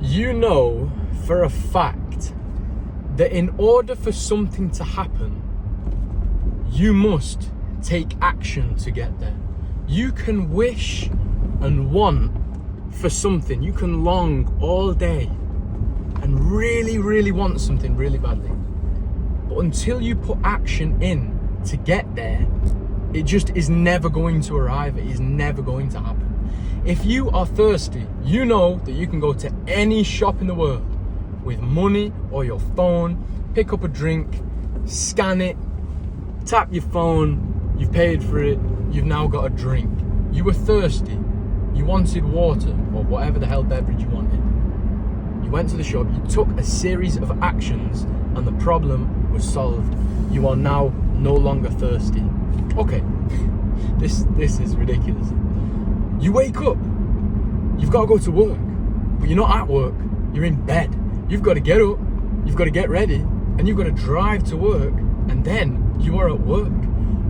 You know for a fact that in order for something to happen, you must take action to get there. You can wish and want for something. You can long all day and really, really want something really badly. But until you put action in to get there, it just is never going to arrive. It is never going to happen. If you are thirsty, you know that you can go to any shop in the world with money or your phone, pick up a drink, scan it, tap your phone, you've paid for it, you've now got a drink. You were thirsty, you wanted water or whatever the hell beverage you wanted. You went to the shop, you took a series of actions and the problem was solved. You are now no longer thirsty. Okay, this is ridiculous. You wake up, you've got to go to work, but you're not at work, you're in bed. You've got to get up, you've got to get ready, and you've got to drive to work, and then you are at work.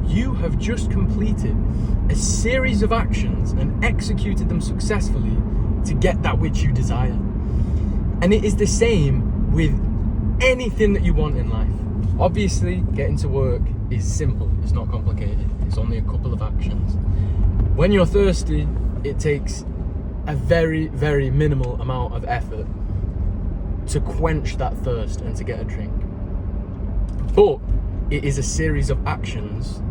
You have just completed a series of actions and executed them successfully to get that which you desire. And it is the same with anything that you want in life. Obviously, getting to work is simple, it's not complicated, it's only a couple of actions. When you're thirsty, it takes a very, very minimal amount of effort to quench that thirst and to get a drink. But it is a series of actions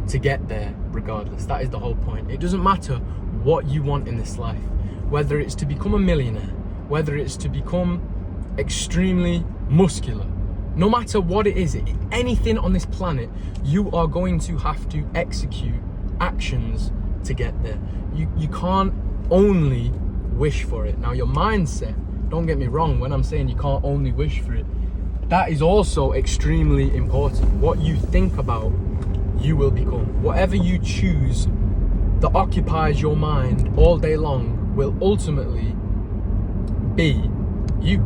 to get there regardless. That is the whole point. It doesn't matter what you want in this life, whether it's to become a millionaire, whether it's to become extremely muscular. No matter what it is, anything on this planet, you are going to have to execute actions to get there. You can't only wish for it. Now, your mindset, don't get me wrong, when I'm saying you can't only wish for it, that is also extremely important. What you think about, you will become. Whatever you choose that occupies your mind all day long will ultimately be you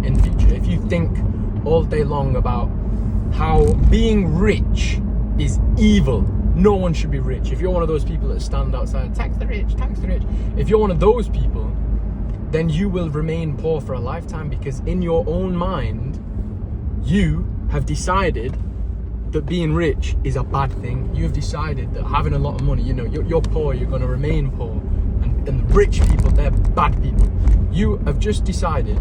in the future. If you think all day long about how being rich is evil, no one should be rich. If you're one of those people that stand outside, tax the rich, tax the rich. If you're one of those people, then you will remain poor for a lifetime, because in your own mind, you have decided that being rich is a bad thing. You have decided that having a lot of money, you're poor, you're going to remain poor. And the rich people, they're bad people. You have just decided,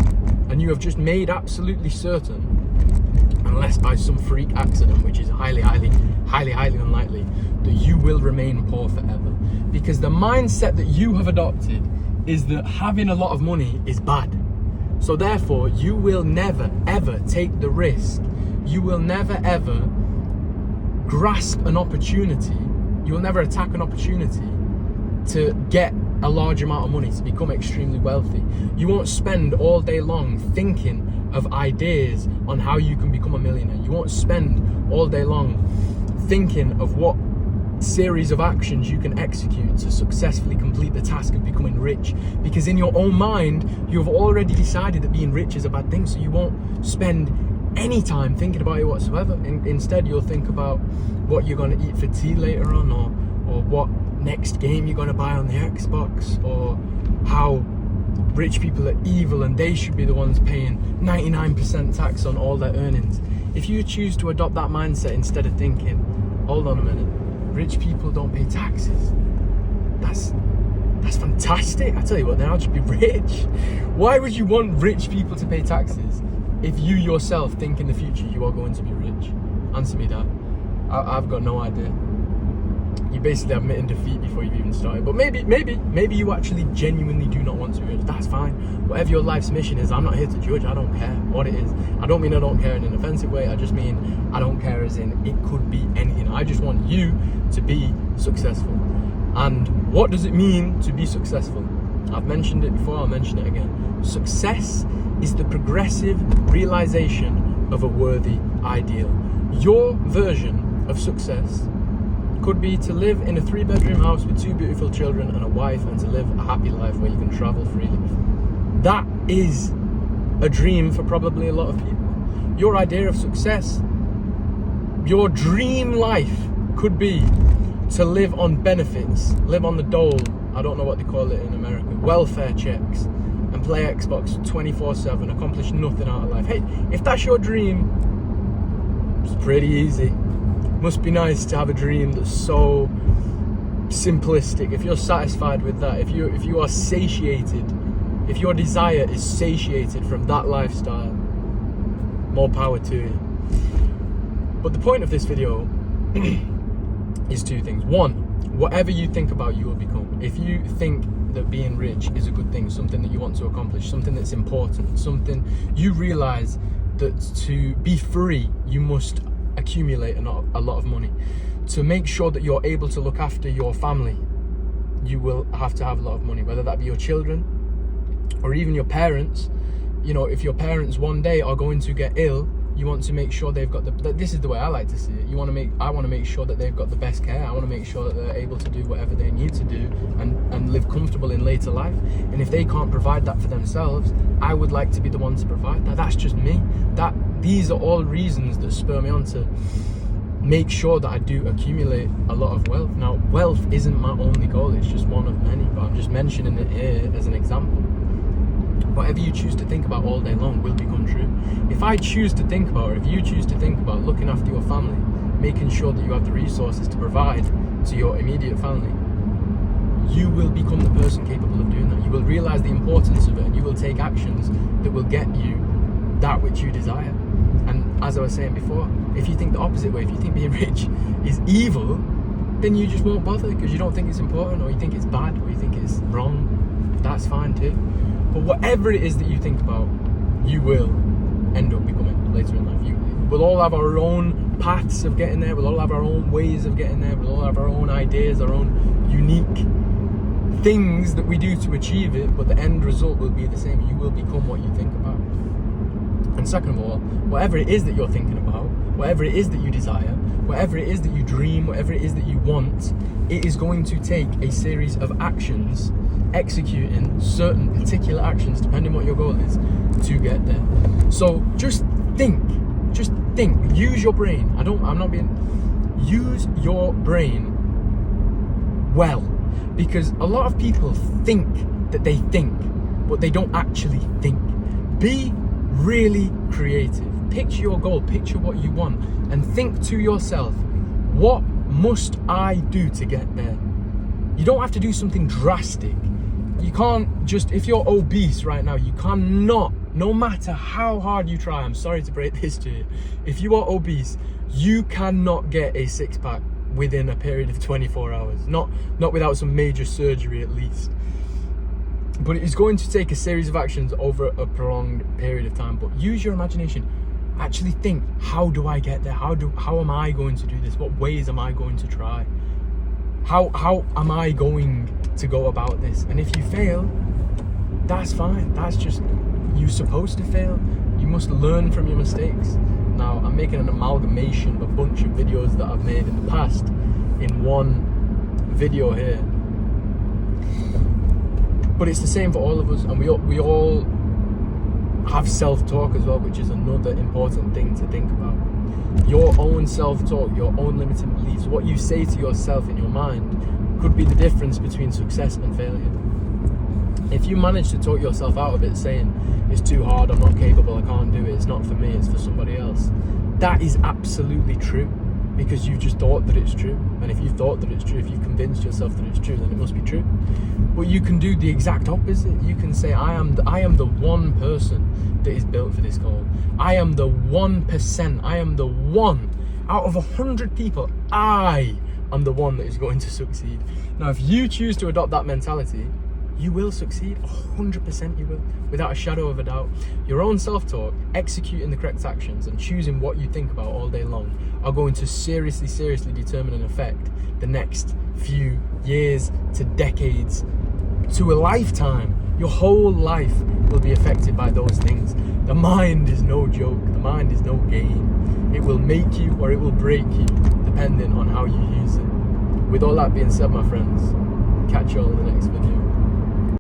and you have just made absolutely certain, unless by some freak accident, which is highly unlikely, that you will remain poor forever. Because the mindset that you have adopted is that having a lot of money is bad. So therefore, you will never ever take the risk. You will never ever grasp an opportunity. You will never attack an opportunity to get a large amount of money, to become extremely wealthy. You won't spend all day long thinking of ideas on how you can become a millionaire. You won't spend all day long thinking of what series of actions you can execute to successfully complete the task of becoming rich, because in your own mind you have already decided that being rich is a bad thing. So you won't spend any time thinking about it whatsoever. Instead, you'll think about what you're going to eat for tea later on, or what next game you're going to buy on the Xbox, or how rich people are evil and they should be the ones paying 99% tax on all their earnings. If you choose to adopt that mindset instead of thinking, hold on a minute, rich people don't pay taxes, that's fantastic. I tell you what, then I'll just be rich. Why would you want rich people to pay taxes if you yourself think in the future you are going to be rich? Answer me that. I've got no idea. You basically admitting defeat before you've even started. But maybe you actually genuinely do not want to be rich. That's fine. Whatever your life's mission is, I'm not here to judge. I don't care what it is. I don't mean I don't care in an offensive way. I just mean I don't care as in it could be anything. I just want you to be successful. And what does it mean to be successful? I've mentioned it before, I'll mention it again. Success is the progressive realization of a worthy ideal. Your version of success could be to live in a 3-bedroom house with 2 beautiful children and a wife, and to live a happy life where you can travel freely. That is a dream for probably a lot of people. Your idea of success, your dream life could be to live on benefits, live on the dole, I don't know what they call it in America, welfare checks, and and play Xbox 24/7, accomplish nothing out of life. Hey, if that's your dream, it's pretty easy. Must be nice to have a dream that's so simplistic. If you're satisfied with that, if you are satiated, if your desire is satiated from that lifestyle, more power to you. But the point of this video is two things. One, whatever you think about, you will become. If you think that being rich is a good thing, something that you want to accomplish, something that's important, something you realize that to be free, you must accumulate a lot of money. To make sure that you're able to look after your family, you will have to have a lot of money, whether that be your children or even your parents. You know, if your parents one day are going to get ill, you want to make sure they've got this is the way I like to see it. I want to make sure that they've got the best care. I want to make sure that they're able to do whatever they need to do and live comfortable in later life. And if they can't provide that for themselves, I would like to be the one to provide that. That's just me. These are all reasons that spur me on to make sure that I do accumulate a lot of wealth. Now, wealth isn't my only goal, it's just one of many, but I'm just mentioning it here as an example. Whatever you choose to think about all day long will become true. If I choose to think about, or if you choose to think about looking after your family, making sure that you have the resources to provide to your immediate family, you will become the person capable of doing that. You will realize the importance of it, and you will take actions that will get you that which you desire. And as I was saying before, if you think the opposite way, if you think being rich is evil, then you just won't bother because you don't think it's important, or you think it's bad, or you think it's wrong. That's fine too. But whatever it is that you think about, you will end up becoming later in life. We'll all have our own paths of getting there. We'll all have our own ways of getting there. We'll all have our own ideas, our own unique things that we do to achieve it. But the end result will be the same. You will become what you think about. And second of all, whatever it is that you're thinking about, whatever it is that you desire, whatever it is that you dream, whatever it is that you want, it is going to take a series of actions, executing certain particular actions, depending what your goal is, to get there. So just think, use your brain. Use your brain well, because a lot of people think that they think, but they don't actually think. Be really creative. Picture your goal, picture what you want, and think to yourself, what must I do to get there? You don't have to do something drastic. You can't just, if you're obese right now, you cannot, no matter how hard you try, I'm sorry to break this to you, if you are obese, you cannot get a six-pack within a period of 24 hours. Not without some major surgery at least. But it is going to take a series of actions over a prolonged period of time. But use your imagination. Actually think, how do I get there? How am I going to do this? What ways am I going to try? How am I going to go about this? And if you fail, that's fine. That's just, you're supposed to fail. You must learn from your mistakes. Now, I'm making an amalgamation of a bunch of videos that I've made in the past in one video here. But it's the same for all of us, and we all have self-talk as well, which is another important thing to think about. Your own self-talk, your own limiting beliefs, what you say to yourself in your mind could be the difference between success and failure. If you manage to talk yourself out of it, saying, it's too hard, I'm not capable, I can't do it, it's not for me, it's for somebody else, that is absolutely true, because you've just thought that it's true. And if you thought that it's true, if you convinced yourself that it's true, then it must be true. But you can do the exact opposite. You can say, I am the one person that is built for this goal. I am the 1%. I am the one out of 100 people. I am the one that is going to succeed. Now, if you choose to adopt that mentality, you will succeed. 100% you will, without a shadow of a doubt. Your own self-talk, executing the correct actions, and choosing what you think about all day long are going to seriously determine and affect the next few years to decades to a lifetime. Your whole life will be affected by those things. The mind is no joke. The mind is no game. It will make you or it will break you depending on how you use it. With all that being said, my friends, catch you all in the next video.